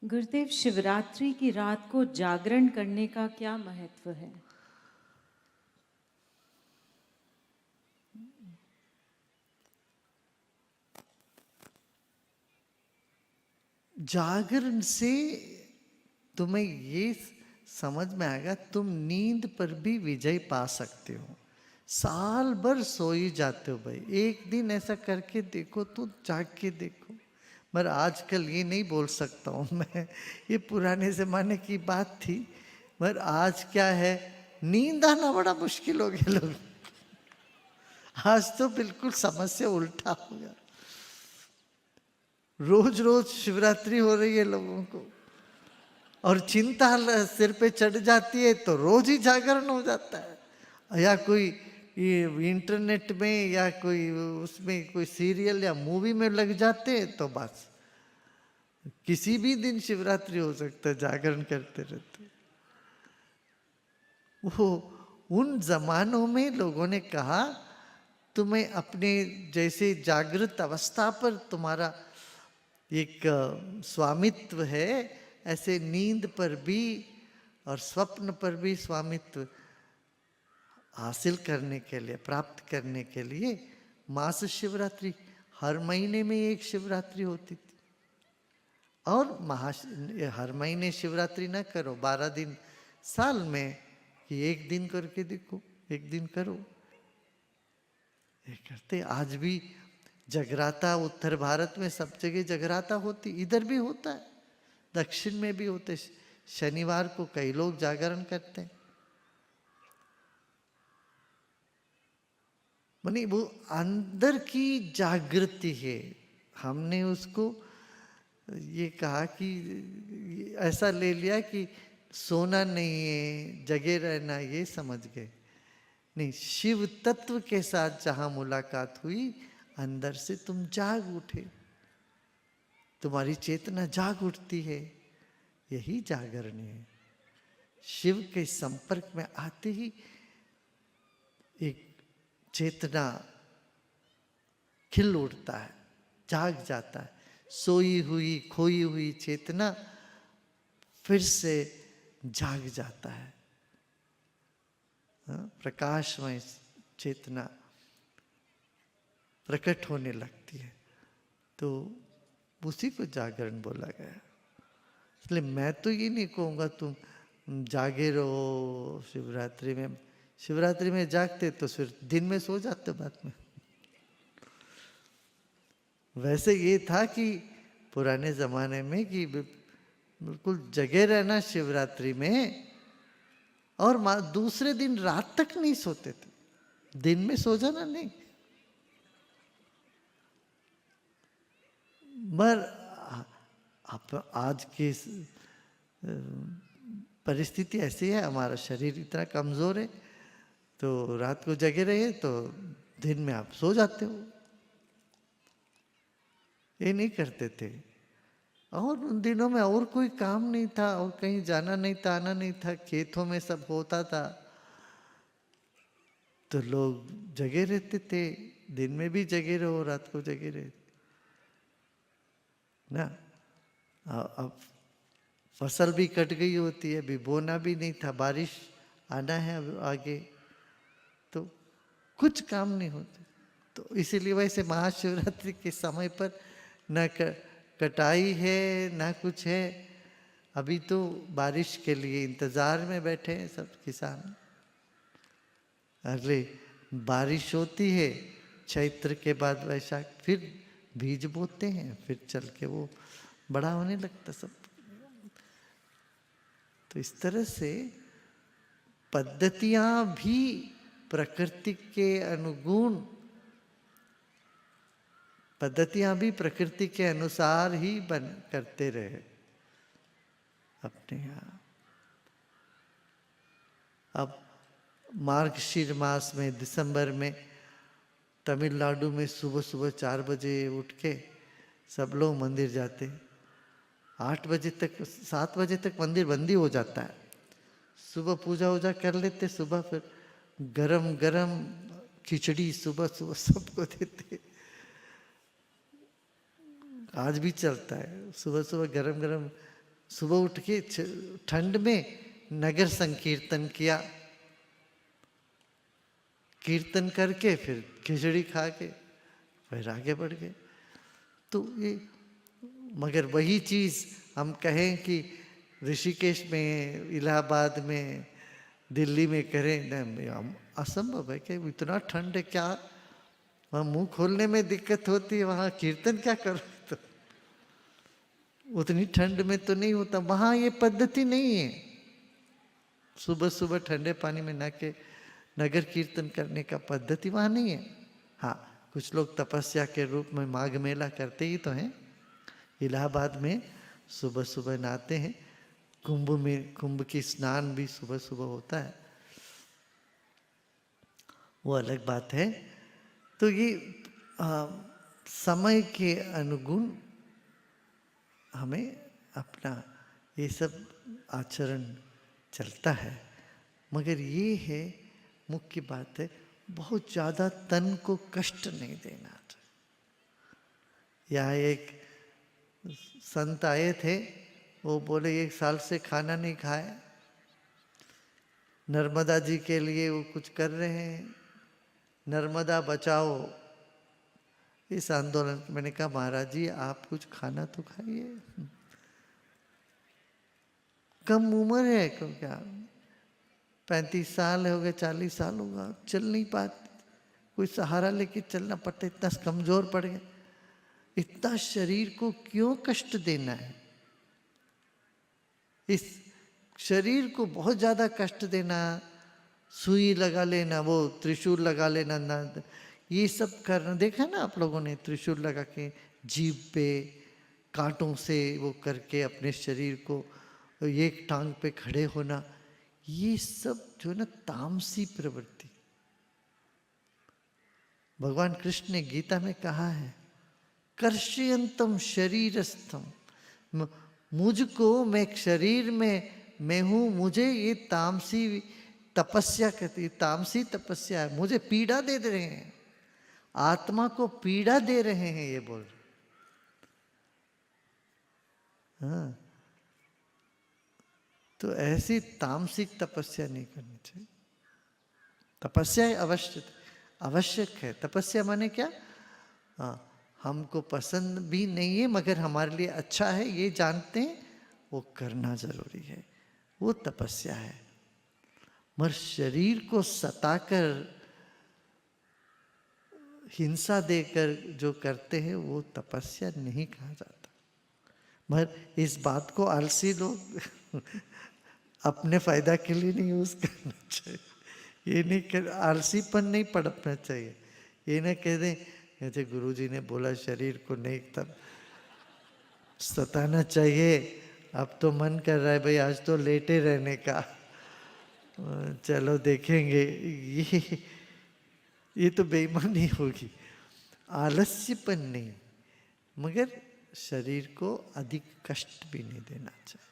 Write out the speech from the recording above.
गुरुदेव, शिवरात्रि की रात को जागरण करने का क्या महत्व है? जागरण से तुम्हें ये समझ में आएगा, तुम नींद पर भी विजय पा सकते हो। साल भर सो ही जाते हो भाई, एक दिन ऐसा करके देखो तो जाग के देखो। मगर आजकल ये नहीं बोल सकता हूँ मैं, ये पुराने ज़माने की बात थी। मगर आज क्या है, नींद आना बड़ा मुश्किल हो गया लोग। आज तो बिल्कुल समस्या उल्टा हो गया। रोज रोज शिवरात्रि हो रही है लोगों को, और चिंता सिर पे चढ़ जाती है तो रोज ही जागरण हो जाता है। या कोई ये इंटरनेट में या कोई उसमें कोई सीरियल या मूवी में लग जाते हैं तो बस किसी भी दिन शिवरात्रि हो सकता है, जागरण करते रहते। वो उन जमानों में लोगों ने कहा, तुम्हें अपने जैसे जागृत अवस्था पर तुम्हारा एक स्वामित्व है, ऐसे नींद पर भी और स्वप्न पर भी स्वामित्व हासिल करने के लिए, प्राप्त करने के लिए मास शिवरात्रि हर महीने में एक शिवरात्रि होती थी। और हर महीने शिवरात्रि ना करो, 12 दिन साल में, कि एक दिन करके देखो, एक दिन करो। ये करते आज भी जगराता, उत्तर भारत में सब जगह जगराता होती, इधर भी होता है, दक्षिण में भी होते। शनिवार को कई लोग जागरण करते हैं। मानी वो अंदर की जागृति है। हमने उसको ये कहा कि ऐसा ले लिया कि सोना नहीं है, जगे रहना, ये समझ गए। नहीं, शिव तत्व के साथ जहां मुलाकात हुई, अंदर से तुम जाग उठे, तुम्हारी चेतना जाग उठती है, यही जागरण है। शिव के संपर्क में आते ही एक चेतना खिल उठता है, जाग जाता है। सोई हुई खोई हुई चेतना फिर से जाग जाता है। प्रकाशमय चेतना प्रकट होने लगती है, तो उसी को जागरण बोला गया। इसलिए मैं तो ये नहीं कहूँगा तुम जागे रहो शिवरात्रि में। शिवरात्रि में जागते तो फिर दिन में सो जाते बाद में। वैसे ये था कि पुराने ज़माने में कि बिल्कुल जगे रहना शिवरात्रि में, और दूसरे दिन रात तक नहीं सोते थे, दिन में सो जाना नहीं। मगर आप आज की परिस्थिति ऐसी है, हमारा शरीर इतना कमज़ोर है, तो रात को जगे रहे तो दिन में आप सो जाते हो। ये नहीं करते थे। और उन दिनों में और कोई काम नहीं था, और कहीं जाना नहीं था, आना नहीं था, खेतों में सब होता था, तो लोग जगे रहते थे। दिन में भी जगे रहो, रात को जगे रहे ना। अब फसल भी कट गई होती है, अभी बोना भी नहीं था, बारिश आना है अब आगे, तो कुछ काम नहीं होते। तो इसीलिए वैसे महाशिवरात्रि के समय पर न कटाई है ना कुछ है। अभी तो बारिश के लिए इंतजार में बैठे हैं सब किसान। अगले बारिश होती है चैत्र के बाद वैशाख, फिर बीज बोते हैं, फिर चल के वो बड़ा होने लगता सब। तो इस तरह से पद्धतियां भी प्रकृति के अनुगुण, पद्धतियां भी प्रकृति के अनुसार ही बन करते रहे अपने यहाँ। अब मार्गशीर मास में दिसंबर में तमिलनाडु में सुबह सुबह 4 बजे उठ के सब लोग मंदिर जाते। 8 बजे तक, 7 बजे तक मंदिर बंद ही हो जाता है। सुबह पूजा वूजा कर लेते, सुबह फिर गरम गरम खिचड़ी सुबह सुबह सबको देते। आज भी चलता है, सुबह सुबह गरम गरम सुबह उठ के ठंड में नगर संकीर्तन किया, कीर्तन करके फिर खिचड़ी खा के फिर आगे बढ़ गए। तो ये मगर वही चीज़ हम कहें कि ऋषिकेश में, इलाहाबाद में, दिल्ली में करें न, असंभव है कि इतना ठंड है, क्या वहाँ मुंह खोलने में दिक्कत होती है, वहाँ कीर्तन क्या करो। तो उतनी ठंड में तो नहीं होता, वहाँ ये पद्धति नहीं है सुबह सुबह ठंडे पानी में नहा नगर कीर्तन करने का पद्धति वहाँ नहीं है। हाँ, कुछ लोग तपस्या के रूप में माघ मेला करते ही तो हैं। इलाहाबाद में सुबह सुबह नहाते हैं, कुंभ की स्नान भी सुबह सुबह होता है, वो अलग बात है। तो ये समय के अनुगुण हमें अपना ये सब आचरण चलता है, मगर ये है मुख्य बात है, बहुत ज़्यादा तन को कष्ट नहीं देना चाहिए। यहाँ एक संत आए थे, वो बोले 1 साल से खाना नहीं खाए, नर्मदा जी के लिए वो कुछ कर रहे हैं, नर्मदा बचाओ इस आंदोलन। मैंने कहा महाराज जी आप कुछ खाना तो खाइए, कम उम्र है, क्यों क्या 35 साल हो गए, 40 साल होगा, चल नहीं पाते, कोई सहारा लेके चलना पड़ता, इतना कमजोर पड़ गए, इतना शरीर को क्यों कष्ट देना है, इस शरीर को बहुत ज्यादा कष्ट देना, सुई लगा लेना, वो त्रिशूल लगा लेना ना, ये सब करना देखा ना आप लोगों ने, त्रिशूल लगा के जीभ पे कांटों से वो करके अपने शरीर को एक टांग पे खड़े होना, ये सब जो है ना तामसी प्रवृत्ति। भगवान कृष्ण ने गीता में कहा है, कर्षयंतम शरीरस्थम, मुझको, मैं शरीर में मैं हूं, मुझे ये तामसी तपस्या कहती, तामसी तपस्या है, मुझे पीड़ा दे रहे हैं, आत्मा को पीड़ा दे रहे हैं, ये बोल रहे। हाँ, तो ऐसी तामसिक तपस्या नहीं करनी चाहिए। तपस्या आवश्यक है। तपस्या माने क्या? हाँ, हमको पसंद भी नहीं है मगर हमारे लिए अच्छा है ये जानते हैं, वो करना जरूरी है, वो तपस्या है। मगर शरीर को सताकर, हिंसा देकर जो करते हैं वो तपस्या नहीं कहा जाता। मगर इस बात को आलसी लोग अपने फायदा के लिए नहीं यूज करना चाहिए। ये नहीं कर, आलसीपन नहीं पड़ना चाहिए। ये ना कह दें जैसे गुरुजी ने बोला शरीर को नहीं तब सताना चाहिए, अब तो मन कर रहा है भाई आज तो लेटे रहने का, चलो देखेंगे, ये तो बेईमानी होगी, आलस्यपन नहीं, मगर शरीर को अधिक कष्ट भी नहीं देना चाहिए।